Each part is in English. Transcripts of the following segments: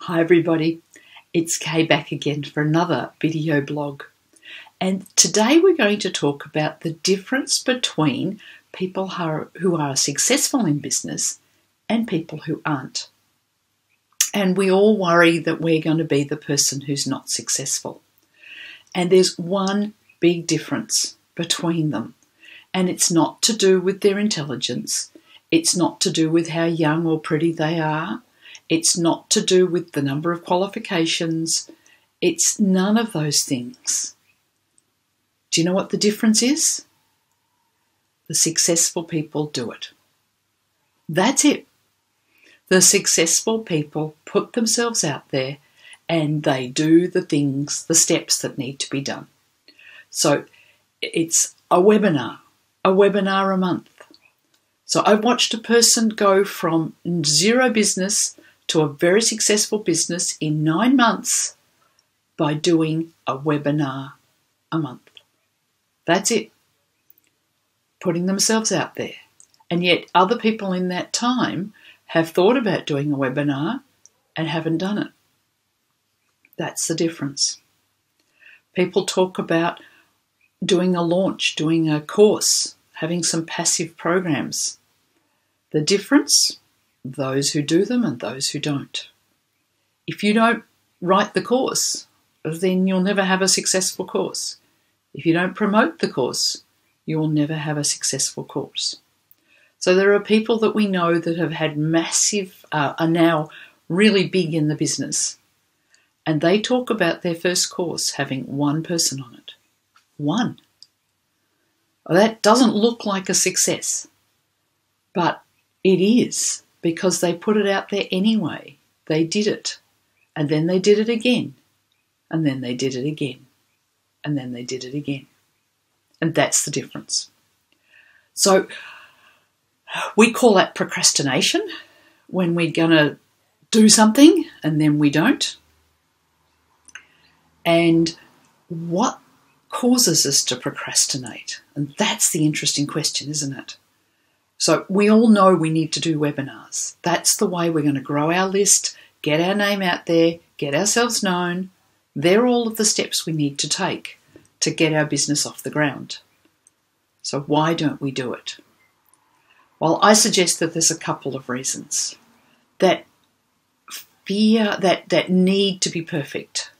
Hi everybody, it's Kay back again for another video blog. And today we're going to talk about the difference between people who are successful in business and people who aren't. And we all worry that we're going to be the person who's not successful. And there's one big difference between them. And it's not to do with their intelligence. It's not to do with how young or pretty they are. It's not to do with the number of qualifications. It's none of those things. Do you know what the difference is? The successful people do it. That's it. The successful people put themselves out there and they do the things, the steps that need to be done. So it's a webinar a month. So I've watched a person go from zero business to a very successful business in 9 months by doing a webinar a month. That's it. Putting themselves out there. And yet other people in that time have thought about doing a webinar and haven't done it. That's the difference. People talk about doing a launch, doing a course, having some passive programs. The difference? Those who do them and those who don't. If you don't write the course, then you'll never have a successful course. If you don't promote the course, you will never have a successful course. So there are people that we know that have had massive, are now really big in the business. And they talk about their first course having one person on it. One. Well, that doesn't look like a success, but it is. Because they put it out there anyway. They did it. And then they did it again. And then they did it again. And then they did it again. And that's the difference. So we call that procrastination, when we're going to do something and then we don't. And what causes us to procrastinate? And that's the interesting question, isn't it? So we all know we need to do webinars. That's the way we're going to grow our list, get our name out there, get ourselves known. They're all of the steps we need to take to get our business off the ground. So why don't we do it? Well, I suggest that there's a couple of reasons. That fear, that need to be perfect,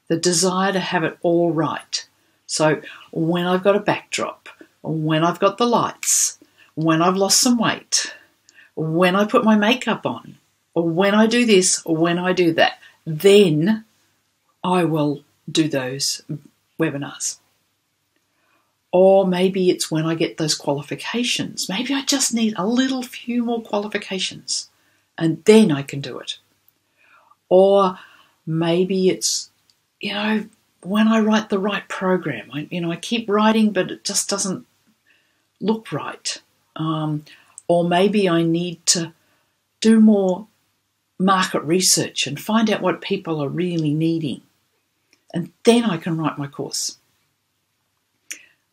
the desire to have it all right. So when I've got a backdrop, when I've got the lights, when I've lost some weight, when I put my makeup on, or when I do this, or when I do that, then I will do those webinars. Or maybe it's when I get those qualifications. Maybe I just need a few more qualifications, and then I can do it. Or maybe it's, when I write the right program. I keep writing, but it just doesn't look right. Or maybe I need to do more market research and find out what people are really needing. And then I can write my course.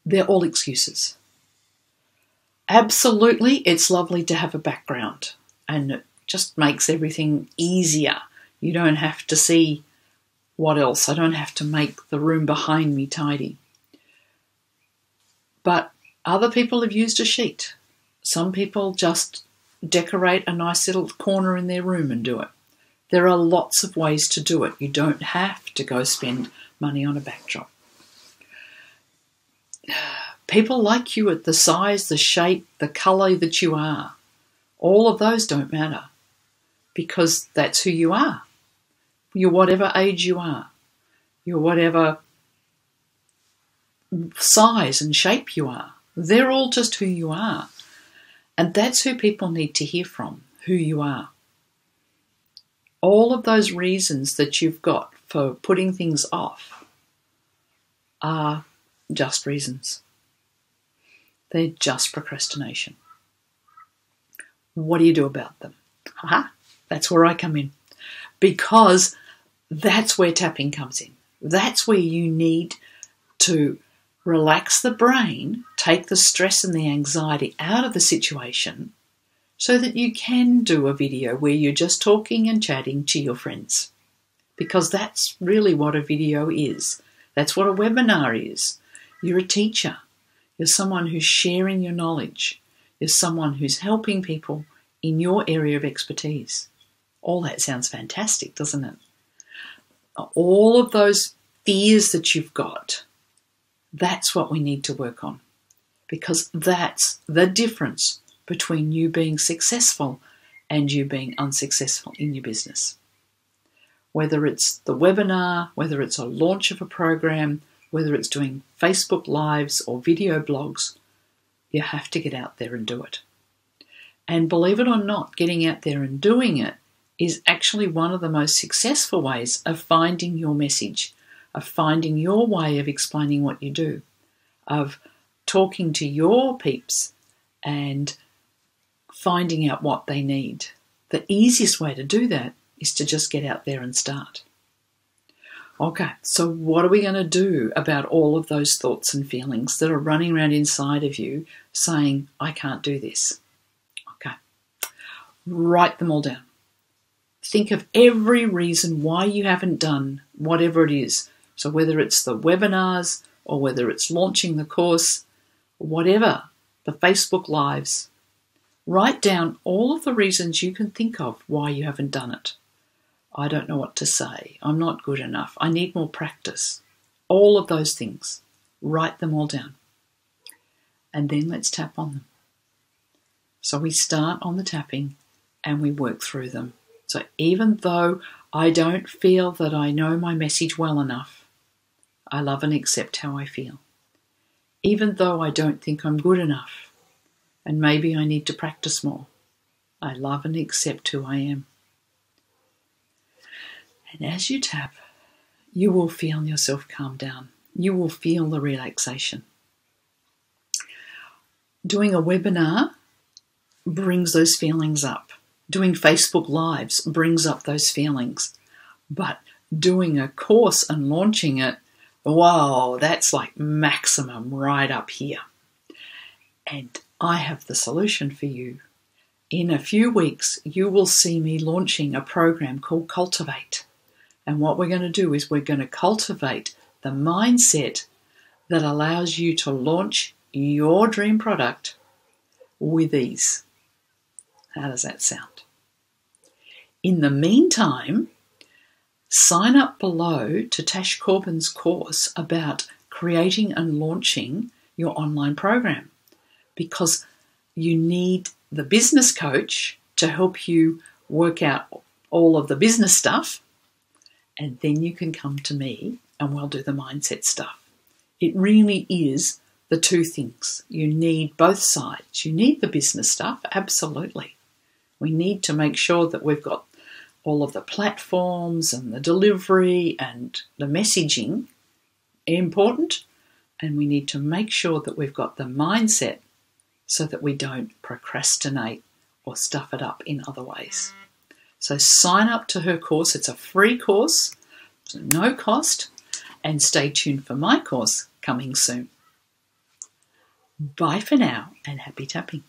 They're all excuses. Absolutely, it's lovely to have a background and it just makes everything easier. You don't have to see what else. I don't have to make the room behind me tidy. But other people have used a sheet. Some people just decorate a nice little corner in their room and do it. There are lots of ways to do it. You don't have to go spend money on a backdrop. People like you at the size, the shape, the colour that you are. All of those don't matter because that's who you are. You're whatever age you are. You're whatever size and shape you are. They're all just who you are. And that's who people need to hear from, who you are. All of those reasons that you've got for putting things off are just reasons. They're just procrastination. What do you do about them? That's where I come in. Because that's where tapping comes in. That's where you need to relax the brain, take the stress and the anxiety out of the situation so that you can do a video where you're just talking and chatting to your friends. Because that's really what a video is. That's what a webinar is. You're a teacher. You're someone who's sharing your knowledge. You're someone who's helping people in your area of expertise. All that sounds fantastic, doesn't it? All of those fears that you've got, that's what we need to work on. Because that's the difference between you being successful and you being unsuccessful in your business. Whether it's the webinar, whether it's a launch of a program, whether it's doing Facebook Lives or video blogs, you have to get out there and do it. And believe it or not, getting out there and doing it is actually one of the most successful ways of finding your message, of finding your way of explaining what you do, of talking to your peeps and finding out what they need. The easiest way to do that is to just get out there and start. Okay, so what are we going to do about all of those thoughts and feelings that are running around inside of you saying, I can't do this? Okay, write them all down. Think of every reason why you haven't done whatever it is. So whether it's the webinars or whether it's launching the course, whatever, the Facebook Lives, write down all of the reasons you can think of why you haven't done it. I don't know what to say. I'm not good enough. I need more practice. All of those things. Write them all down. And then let's tap on them. So we start on the tapping and we work through them. So even though I don't feel that I know my message well enough, I love and accept how I feel. Even though I don't think I'm good enough, and maybe I need to practice more, I love and accept who I am. And as you tap, you will feel yourself calm down. You will feel the relaxation. Doing a webinar brings those feelings up. Doing Facebook Lives brings up those feelings. But doing a course and launching it, wow, that's like maximum right up here. And I have the solution for you. In a few weeks, you will see me launching a program called Cultivate. And what we're going to do is we're going to cultivate the mindset that allows you to launch your dream product with ease. How does that sound? In the meantime, sign up below to Tash Corbin's course about creating and launching your online program, because you need the business coach to help you work out all of the business stuff, and then you can come to me and we'll do the mindset stuff. It really is the two things. You need both sides. You need the business stuff, absolutely. We need to make sure that we've got all of the platforms and the delivery and the messaging important, and we need to make sure that we've got the mindset so that we don't procrastinate or stuff it up in other ways. So sign up to her course. It's a free course, so no cost, and stay tuned for my course coming soon. Bye for now and happy tapping.